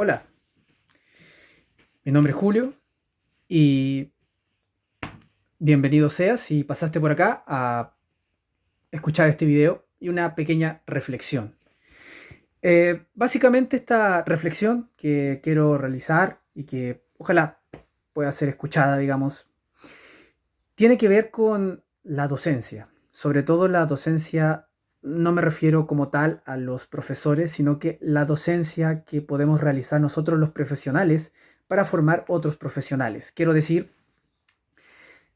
Hola, mi nombre es Julio y bienvenido seas si pasaste por acá a escuchar este video y una pequeña reflexión. Básicamente esta reflexión que quiero realizar y que ojalá pueda ser escuchada, digamos, tiene que ver con la docencia. Sobre todo la docencia, no me refiero como tal a los profesores, sino que la docencia que podemos realizar nosotros los profesionales para formar otros profesionales. Quiero decir,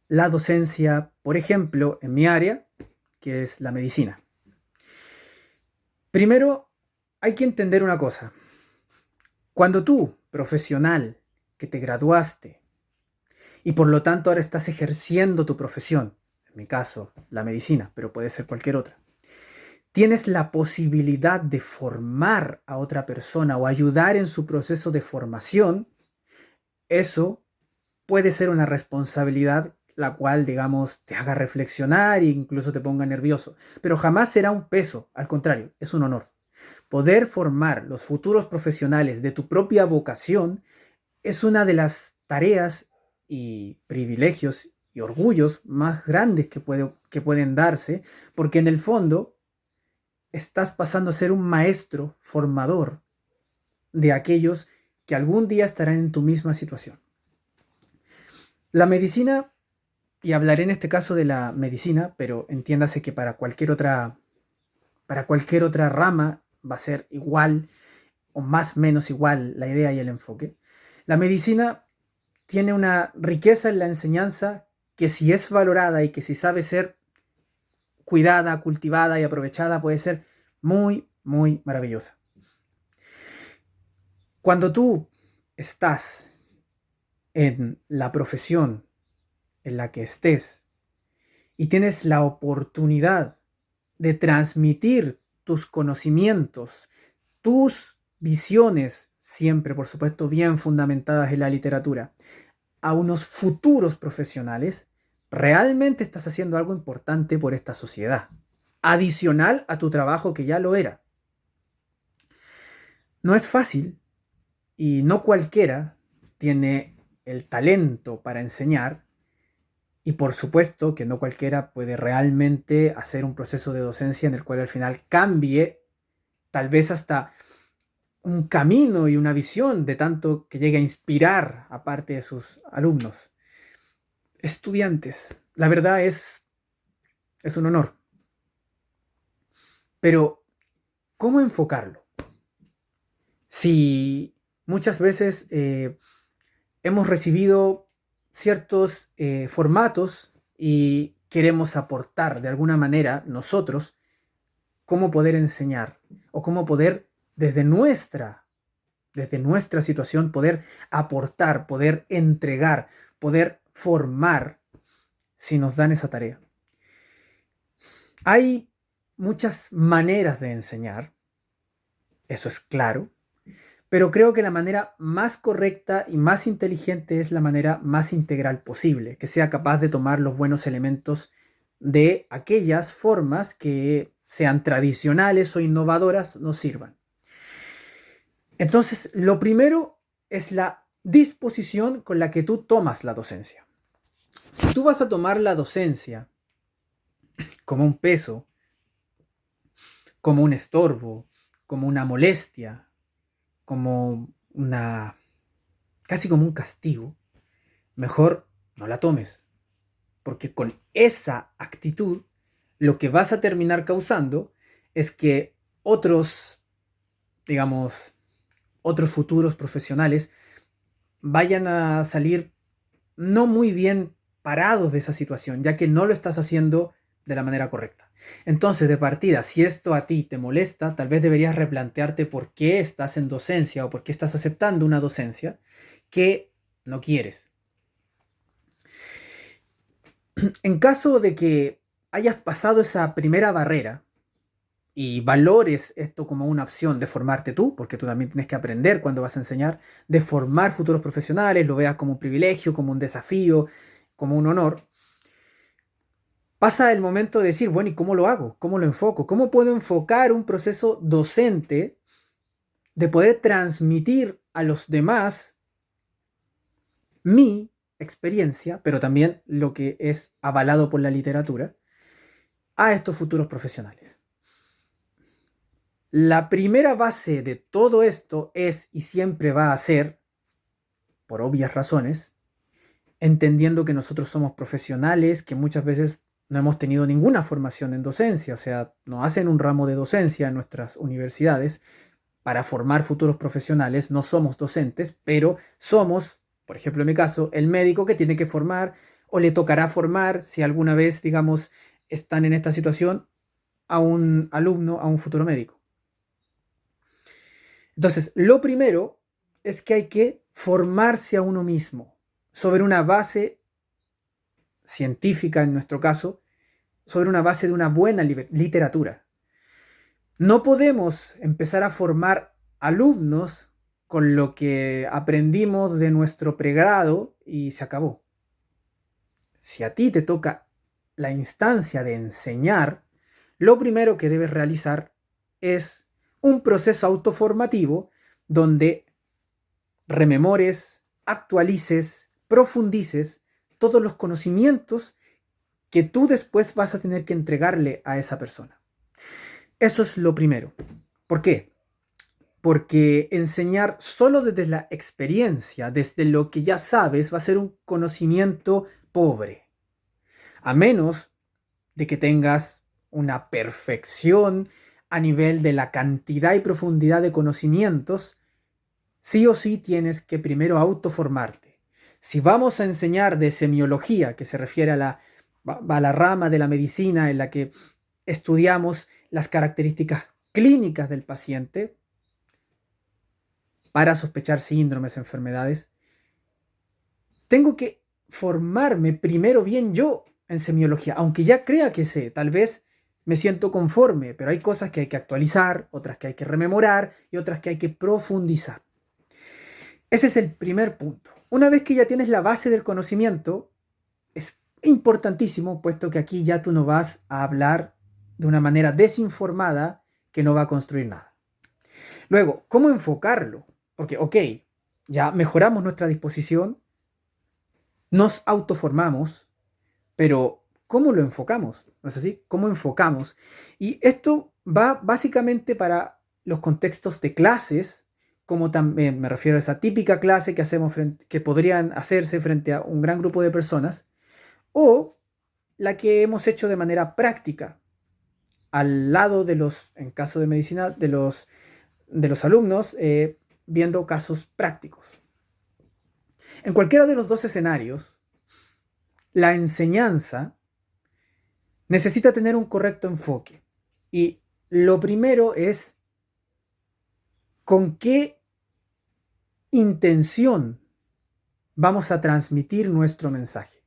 la docencia, por ejemplo, en mi área, que es la medicina. Primero, hay que entender una cosa. Cuando tú, profesional, que te graduaste y por lo tanto ahora estás ejerciendo tu profesión, en mi caso, la medicina, pero puede ser cualquier otra, tienes la posibilidad de formar a otra persona o ayudar en su proceso de formación, eso puede ser una responsabilidad la cual, digamos, te haga reflexionar e incluso te ponga nervioso, pero jamás será un peso, al contrario, es un honor. Poder formar los futuros profesionales de tu propia vocación es una de las tareas y privilegios y orgullos más grandes que pueden darse, porque en el fondo estás pasando a ser un maestro formador de aquellos que algún día estarán en tu misma situación. La medicina, y hablaré en este caso de la medicina, pero entiéndase que para cualquier otra rama va a ser igual o más o menos igual la idea y el enfoque. La medicina tiene una riqueza en la enseñanza que si es valorada y que si sabe ser cuidada, cultivada y aprovechada puede ser muy, muy maravillosa. Cuando tú estás en la profesión en la que estés y tienes la oportunidad de transmitir tus conocimientos, tus visiones, siempre por supuesto bien fundamentadas en la literatura, a unos futuros profesionales, realmente estás haciendo algo importante por esta sociedad, adicional a tu trabajo que ya lo era. No es fácil y no cualquiera tiene el talento para enseñar. Y por supuesto que no cualquiera puede realmente hacer un proceso de docencia en el cual al final cambie tal vez hasta un camino y una visión de tanto que llegue a inspirar a parte de sus alumnos. Estudiantes, la verdad es un honor. Pero, ¿cómo enfocarlo? Si muchas veces hemos recibido ciertos formatos y queremos aportar de alguna manera nosotros cómo poder enseñar o cómo poder desde nuestra situación poder aportar, poder entregar, poder formar si nos dan esa tarea. Hay muchas maneras de enseñar, eso es claro, pero creo que la manera más correcta y más inteligente es la manera más integral posible, que sea capaz de tomar los buenos elementos de aquellas formas que sean tradicionales o innovadoras nos sirvan. Entonces, lo primero es la disposición con la que tú tomas la docencia. Si tú vas a tomar la docencia como un peso, como un estorbo, como una molestia, como una, casi como un castigo, mejor no la tomes. Porque con esa actitud, lo que vas a terminar causando es que otros, digamos, otros futuros profesionales vayan a salir no muy bien parados de esa situación, ya que no lo estás haciendo de la manera correcta. Entonces, de partida, si esto a ti te molesta, tal vez deberías replantearte por qué estás en docencia o por qué estás aceptando una docencia que no quieres. En caso de que hayas pasado esa primera barrera y valores esto como una opción de formarte tú, porque tú también tienes que aprender cuando vas a enseñar, de formar futuros profesionales, lo veas como un privilegio, como un desafío, como un honor, pasa el momento de decir, bueno, ¿y cómo lo hago? ¿Cómo lo enfoco? ¿Cómo puedo enfocar un proceso docente de poder transmitir a los demás mi experiencia, pero también lo que es avalado por la literatura, a estos futuros profesionales. La primera base de todo esto es y siempre va a ser, por obvias razones, entendiendo que nosotros somos profesionales, que muchas veces no hemos tenido ninguna formación en docencia, o sea, no hacen un ramo de docencia en nuestras universidades para formar futuros profesionales, no somos docentes, pero somos, por ejemplo en mi caso, el médico que tiene que formar o le tocará formar, si alguna vez, digamos, están en esta situación, a un alumno, a un futuro médico. Entonces, lo primero es que hay que formarse a uno mismo sobre una base científica, en nuestro caso, sobre una base de una buena literatura. No podemos empezar a formar alumnos con lo que aprendimos de nuestro pregrado y se acabó. Si a ti te toca la instancia de enseñar, lo primero que debes realizar es un proceso autoformativo donde rememores, actualices, profundices todos los conocimientos que tú después vas a tener que entregarle a esa persona. Eso es lo primero. ¿Por qué? Porque enseñar solo desde la experiencia, desde lo que ya sabes, va a ser un conocimiento pobre. A menos de que tengas una perfección a nivel de la cantidad y profundidad de conocimientos, sí o sí tienes que primero autoformarte. Si vamos a enseñar de semiología, que se refiere a la rama de la medicina en la que estudiamos las características clínicas del paciente para sospechar síndromes, enfermedades, tengo que formarme primero bien yo en semiología, aunque ya crea que sé, tal vez me siento conforme, pero hay cosas que hay que actualizar, otras que hay que rememorar y otras que hay que profundizar. Ese es el primer punto. Una vez que ya tienes la base del conocimiento, es importantísimo, puesto que aquí ya tú no vas a hablar de una manera desinformada que no va a construir nada. Luego, ¿cómo enfocarlo? Porque, ok, ya mejoramos nuestra disposición, nos autoformamos, pero ¿cómo lo enfocamos? ¿No es así? ¿Cómo enfocamos? Y esto va básicamente para los contextos de clases, como también me refiero a esa típica clase que hacemos que podrían hacerse frente a un gran grupo de personas, o la que hemos hecho de manera práctica, al lado de los, en caso de medicina, de los alumnos, viendo casos prácticos. En cualquiera de los dos escenarios, la enseñanza necesita tener un correcto enfoque. Y lo primero es con qué intención vamos a transmitir nuestro mensaje.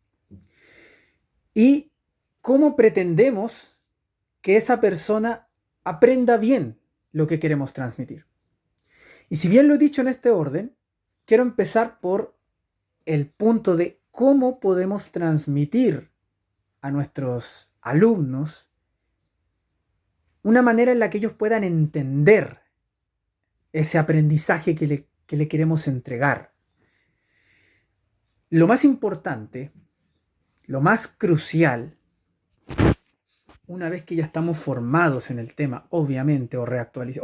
Y cómo pretendemos que esa persona aprenda bien lo que queremos transmitir. Y si bien lo he dicho en este orden, quiero empezar por el punto de cómo podemos transmitir a nuestros alumnos una manera en la que ellos puedan entender ese aprendizaje que le queremos entregar. Lo más importante, lo más crucial, una vez que ya estamos formados en el tema, obviamente, o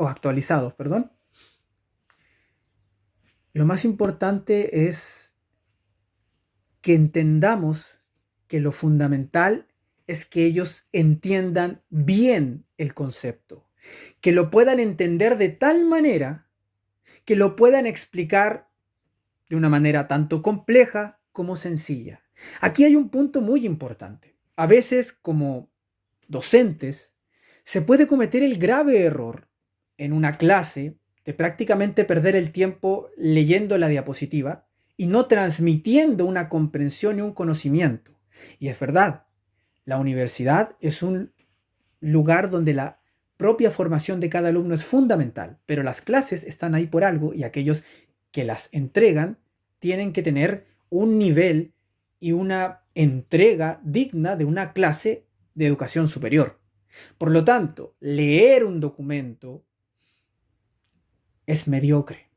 actualizados, perdón, lo más importante es que entendamos que lo fundamental es que ellos entiendan bien el concepto, que lo puedan entender de tal manera que lo puedan explicar de una manera tanto compleja como sencilla. Aquí hay un punto muy importante. A veces, como docentes, se puede cometer el grave error en una clase de prácticamente perder el tiempo leyendo la diapositiva y no transmitiendo una comprensión y un conocimiento. Y es verdad, la universidad es un lugar donde la propia formación de cada alumno es fundamental, pero las clases están ahí por algo y aquellos que las entregan tienen que tener un nivel y una entrega digna de una clase de educación superior. Por lo tanto, leer un documento es mediocre.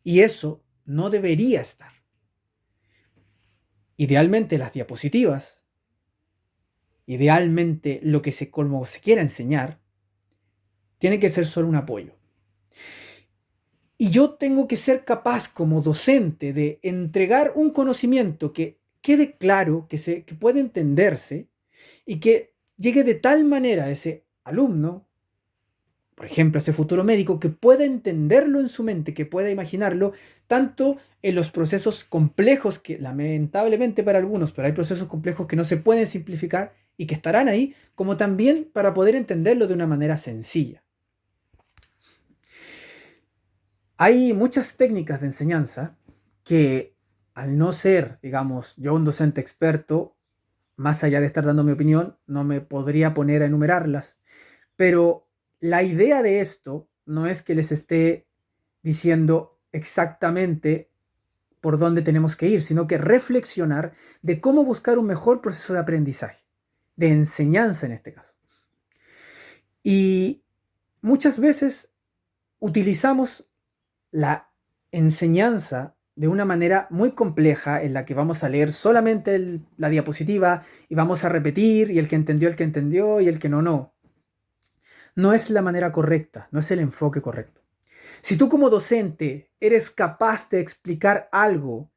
Y eso no debería estar. Idealmente las diapositivas, idealmente lo que como se quiera enseñar, tiene que ser solo un apoyo. Y yo tengo que ser capaz como docente de entregar un conocimiento que quede claro, que pueda entenderse y que llegue de tal manera a ese alumno, por ejemplo, a ese futuro médico, que pueda entenderlo en su mente, que pueda imaginarlo, tanto en los procesos complejos, que lamentablemente para algunos, pero hay procesos complejos que no se pueden simplificar y que estarán ahí, como también para poder entenderlo de una manera sencilla. Hay muchas técnicas de enseñanza que, al no ser, digamos, yo un docente experto, más allá de estar dando mi opinión, no me podría poner a enumerarlas. Pero la idea de esto no es que les esté diciendo exactamente por dónde tenemos que ir, sino que reflexionar de cómo buscar un mejor proceso de aprendizaje, de enseñanza en este caso. Y muchas veces utilizamos la enseñanza de una manera muy compleja en la que vamos a leer solamente la diapositiva y vamos a repetir y el que entendió y el que no, no. No es la manera correcta, no es el enfoque correcto. Si tú como docente eres capaz de explicar algo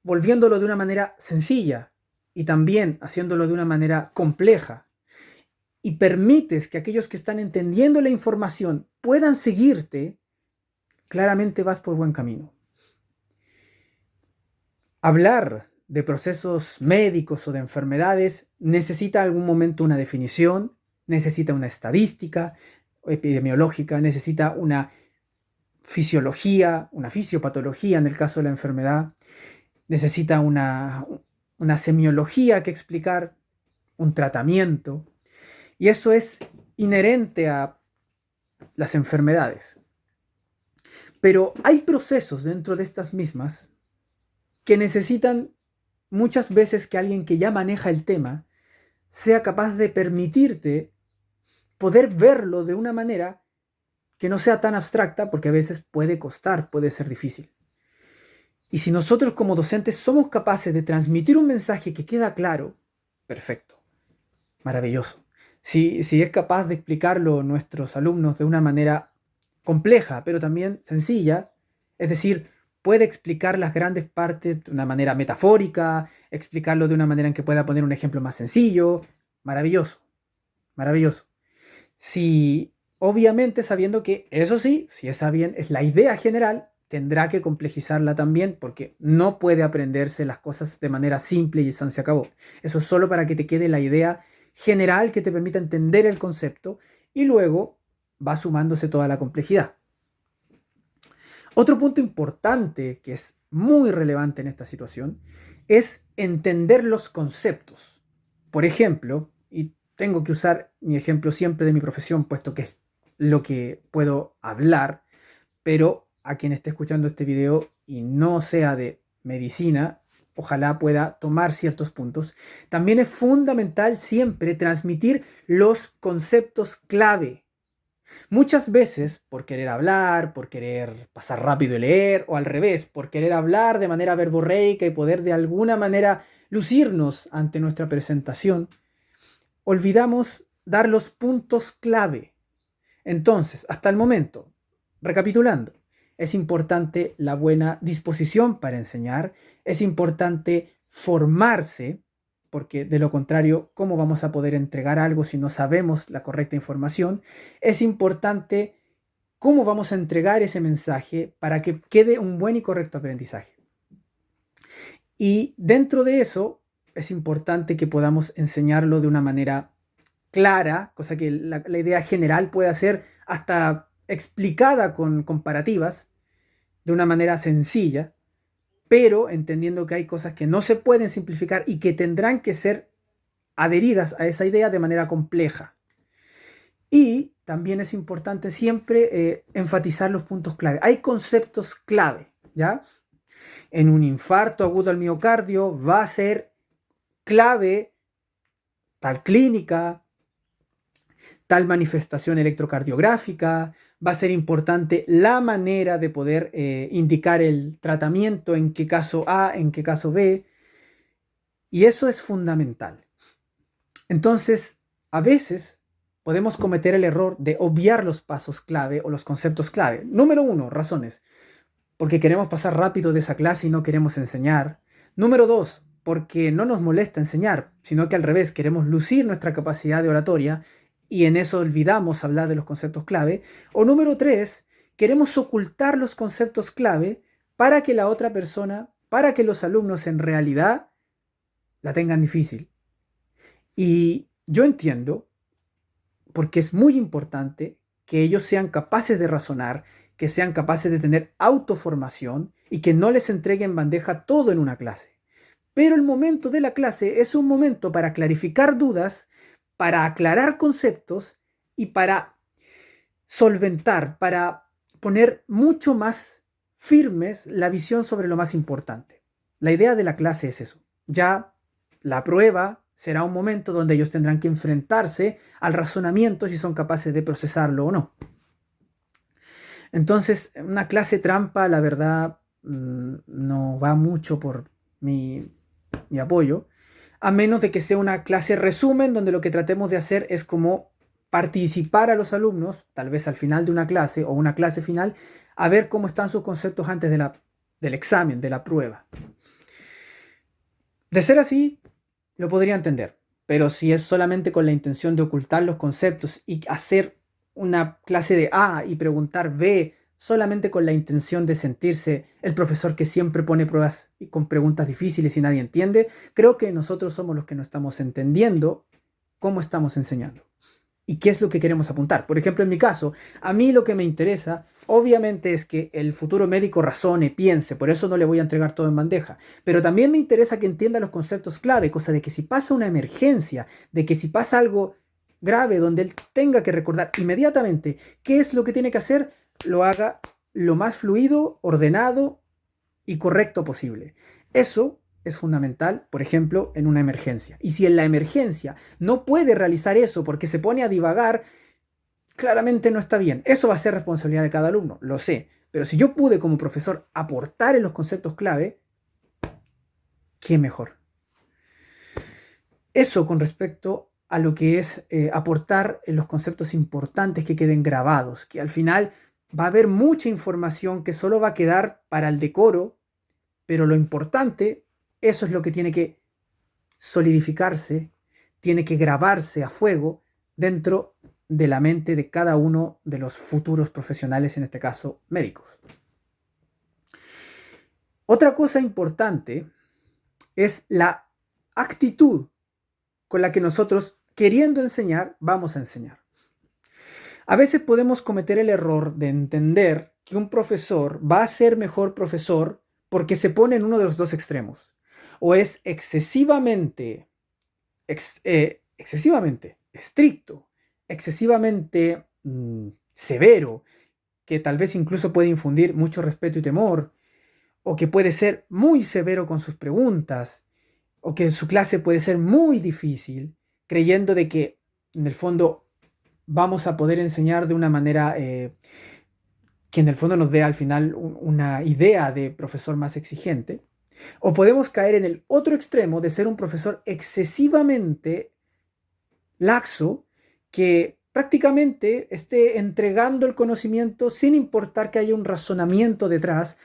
volviéndolo de una manera sencilla y también haciéndolo de una manera compleja y permites que aquellos que están entendiendo la información puedan seguirte, claramente vas por buen camino. Hablar de procesos médicos o de enfermedades necesita algún momento una definición, necesita una estadística epidemiológica, necesita una fisiología, una fisiopatología en el caso de la enfermedad, necesita una semiología que explicar, un tratamiento, y eso es inherente a las enfermedades. Pero hay procesos dentro de estas mismas que necesitan muchas veces que alguien que ya maneja el tema sea capaz de permitirte poder verlo de una manera que no sea tan abstracta, porque a veces puede costar, puede ser difícil. Y si nosotros como docentes somos capaces de transmitir un mensaje que queda claro, perfecto, maravilloso. Si es capaz de explicarlo a nuestros alumnos de una manera compleja, pero también sencilla, es decir, puede explicar las grandes partes de una manera metafórica, explicarlo de una manera en que pueda poner un ejemplo más sencillo, maravilloso, maravilloso. Si, obviamente sabiendo que, eso sí, si esa bien es la idea general, tendrá que complejizarla también porque no puede aprenderse las cosas de manera simple y se acabó. Eso es solo para que te quede la idea general que te permita entender el concepto y luego va sumándose toda la complejidad. Otro punto importante que es muy relevante en esta situación es entender los conceptos. Por ejemplo, y tengo que usar mi ejemplo siempre de mi profesión, puesto que es lo que puedo hablar, pero a quien esté escuchando este video y no sea de medicina, ojalá pueda tomar ciertos puntos. También es fundamental siempre transmitir los conceptos clave. Muchas veces, por querer hablar, por querer pasar rápido y leer, o al revés, por querer hablar de manera verborreica y poder de alguna manera lucirnos ante nuestra presentación, olvidamos dar los puntos clave. Entonces, hasta el momento, recapitulando, es importante la buena disposición para enseñar, es importante formarse, porque de lo contrario, ¿cómo vamos a poder entregar algo si no sabemos la correcta información? Es importante cómo vamos a entregar ese mensaje para que quede un buen y correcto aprendizaje. Y dentro de eso, es importante que podamos enseñarlo de una manera clara, cosa que la idea general pueda ser hasta explicada con comparativas de una manera sencilla, pero entendiendo que hay cosas que no se pueden simplificar y que tendrán que ser adheridas a esa idea de manera compleja. Y también es importante siempre enfatizar los puntos clave. Hay conceptos clave, ¿ya? En un infarto agudo al miocardio va a ser clave tal clínica, tal manifestación electrocardiográfica, va a ser importante la manera de poder indicar el tratamiento, en qué caso A, en qué caso B, y eso es fundamental. Entonces, a veces podemos cometer el error de obviar los pasos clave o los conceptos clave. Número uno, razones, porque queremos pasar rápido de esa clase y no queremos enseñar. Número dos, porque no nos molesta enseñar, sino que al revés, queremos lucir nuestra capacidad de oratoria y en eso olvidamos hablar de los conceptos clave. O número tres, queremos ocultar los conceptos clave para que la otra persona, para que los alumnos en realidad la tengan difícil. Y yo entiendo, porque es muy importante que ellos sean capaces de razonar, que sean capaces de tener autoformación y que no les entreguen bandeja todo en una clase. Pero el momento de la clase es un momento para clarificar dudas, para aclarar conceptos y para solventar, para poner mucho más firmes la visión sobre lo más importante. La idea de la clase es eso. Ya la prueba será un momento donde ellos tendrán que enfrentarse al razonamiento si son capaces de procesarlo o no. Entonces, una clase trampa, la verdad, no va mucho por mi apoyo, a menos de que sea una clase resumen donde lo que tratemos de hacer es como participar a los alumnos, tal vez al final de una clase o una clase final, a ver cómo están sus conceptos antes del examen, de la prueba. De ser así, lo podría entender, pero si es solamente con la intención de ocultar los conceptos y hacer una clase de A y preguntar B, solamente con la intención de sentirse el profesor que siempre pone pruebas y con preguntas difíciles y nadie entiende, creo que nosotros somos los que no estamos entendiendo cómo estamos enseñando y qué es lo que queremos apuntar. Por ejemplo, en mi caso, a mí lo que me interesa, obviamente, es que el futuro médico razone, piense, por eso no le voy a entregar todo en bandeja, pero también me interesa que entienda los conceptos clave, cosa de que si pasa una emergencia, de que si pasa algo grave donde él tenga que recordar inmediatamente qué es lo que tiene que hacer, lo haga lo más fluido, ordenado y correcto posible. Eso es fundamental, por ejemplo, en una emergencia. Y si en la emergencia no puede realizar eso porque se pone a divagar, claramente no está bien. Eso va a ser responsabilidad de cada alumno, lo sé. Pero si yo pude como profesor aportar en los conceptos clave, qué mejor. Eso con respecto a lo que es aportar en los conceptos importantes que queden grabados, que al final va a haber mucha información que solo va a quedar para el decoro, pero lo importante, eso es lo que tiene que solidificarse, tiene que grabarse a fuego dentro de la mente de cada uno de los futuros profesionales, en este caso médicos. Otra cosa importante es la actitud con la que nosotros, queriendo enseñar, vamos a enseñar. A veces podemos cometer el error de entender que un profesor va a ser mejor profesor porque se pone en uno de los dos extremos. O es excesivamente estricto, excesivamente severo, que tal vez incluso puede infundir mucho respeto y temor, o que puede ser muy severo con sus preguntas, o que su clase puede ser muy difícil, creyendo de que en el fondo vamos a poder enseñar de una manera que en el fondo nos dé al final una idea de profesor más exigente. O podemos caer en el otro extremo de ser un profesor excesivamente laxo, que prácticamente esté entregando el conocimiento sin importar que haya un razonamiento detrás,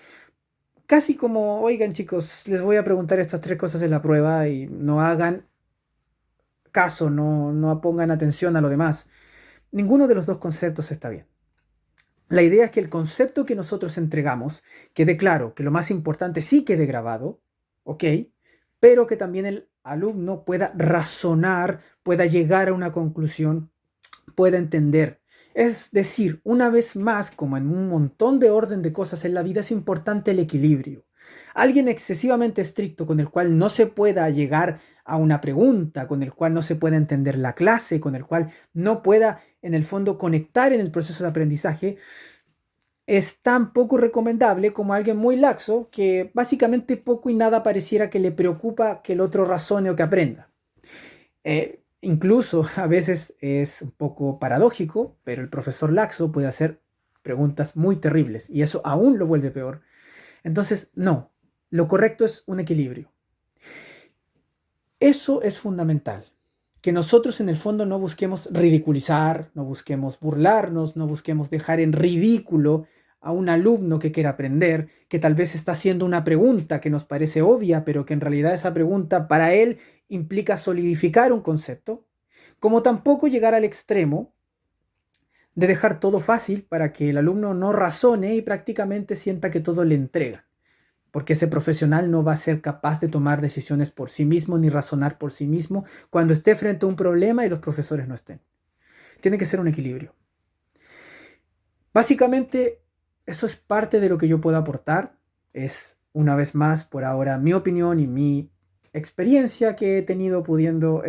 casi como, oigan chicos, les voy a preguntar estas tres cosas en la prueba y no hagan caso, no pongan atención a lo demás. Ninguno de los dos conceptos está bien. La idea es que el concepto que nosotros entregamos quede claro, que lo más importante sí quede grabado, ¿ok? Pero que también el alumno pueda razonar, pueda llegar a una conclusión, pueda entender. Es decir, una vez más, como en un montón de orden de cosas en la vida, es importante el equilibrio. Alguien excesivamente estricto con el cual no se pueda llegar a una pregunta, con el cual no se pueda entender la clase, con el cual no pueda en el fondo conectar en el proceso de aprendizaje, es tan poco recomendable como alguien muy laxo que básicamente poco y nada pareciera que le preocupa que el otro razone o que aprenda. Incluso a veces es un poco paradójico, pero el profesor laxo puede hacer preguntas muy terribles y eso aún lo vuelve peor. Entonces, no, lo correcto es un equilibrio. Eso es fundamental, que nosotros en el fondo no busquemos ridiculizar, no busquemos burlarnos, no busquemos dejar en ridículo a un alumno que quiera aprender, que tal vez está haciendo una pregunta que nos parece obvia, pero que en realidad esa pregunta para él implica solidificar un concepto, como tampoco llegar al extremo de dejar todo fácil para que el alumno no razone y prácticamente sienta que todo le entrega, porque ese profesional no va a ser capaz de tomar decisiones por sí mismo ni razonar por sí mismo cuando esté frente a un problema y los profesores no estén. Tiene que ser un equilibrio. Básicamente, eso es parte de lo que yo puedo aportar. Es, una vez más, por ahora, mi opinión y mi experiencia que he tenido pudiendo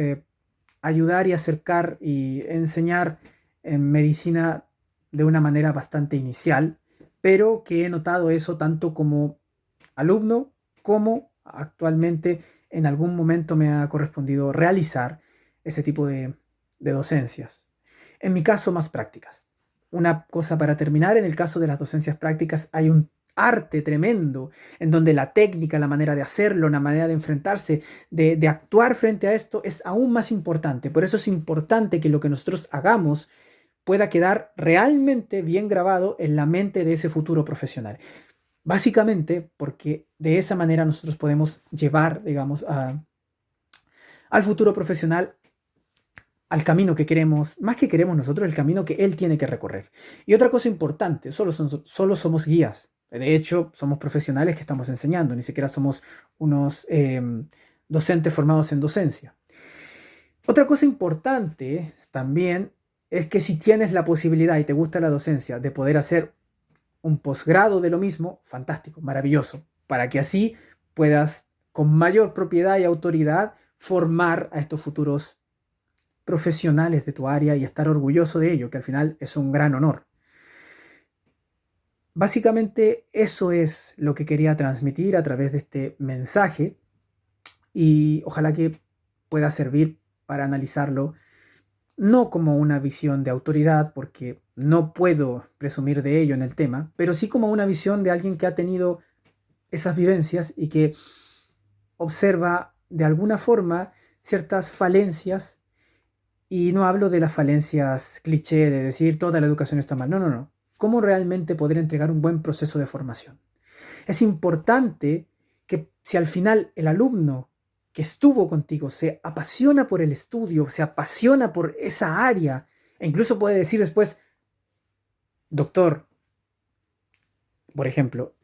ayudar y acercar y enseñar en medicina de una manera bastante inicial, pero que he notado eso tanto como alumno como actualmente en algún momento me ha correspondido realizar ese tipo de docencias. En mi caso, más prácticas. Una cosa para terminar, en el caso de las docencias prácticas hay un arte tremendo en donde la técnica, la manera de hacerlo, la manera de enfrentarse, de actuar frente a esto es aún más importante. Por eso es importante que lo que nosotros hagamos pueda quedar realmente bien grabado en la mente de ese futuro profesional. Básicamente porque de esa manera nosotros podemos llevar, digamos, al futuro profesional al camino que queremos, más que queremos nosotros, el camino que él tiene que recorrer. Y otra cosa importante, solo somos guías. De hecho, somos profesionales que estamos enseñando, ni siquiera somos unos docentes formados en docencia. Otra cosa importante también es que si tienes la posibilidad y te gusta la docencia de poder hacer un posgrado de lo mismo, fantástico, maravilloso, para que así puedas con mayor propiedad y autoridad formar a estos futuros profesionales de tu área y estar orgulloso de ello, que al final es un gran honor. Básicamente eso es lo que quería transmitir a través de este mensaje y ojalá que pueda servir para analizarlo no como una visión de autoridad, porque no puedo presumir de ello en el tema, pero sí como una visión de alguien que ha tenido esas vivencias y que observa de alguna forma ciertas falencias. Y no hablo de las falencias cliché de decir toda la educación está mal. No, no, no. ¿Cómo realmente poder entregar un buen proceso de formación? Es importante que si al final el alumno que estuvo contigo se apasiona por el estudio, se apasiona por esa área, e incluso puede decir después, doctor, por ejemplo,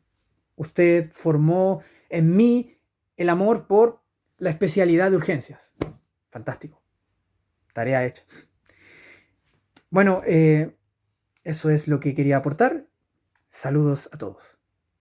usted formó en mí el amor por la especialidad de urgencias. Fantástico. Tarea hecha. Bueno, eso es lo que quería aportar. Saludos a todos.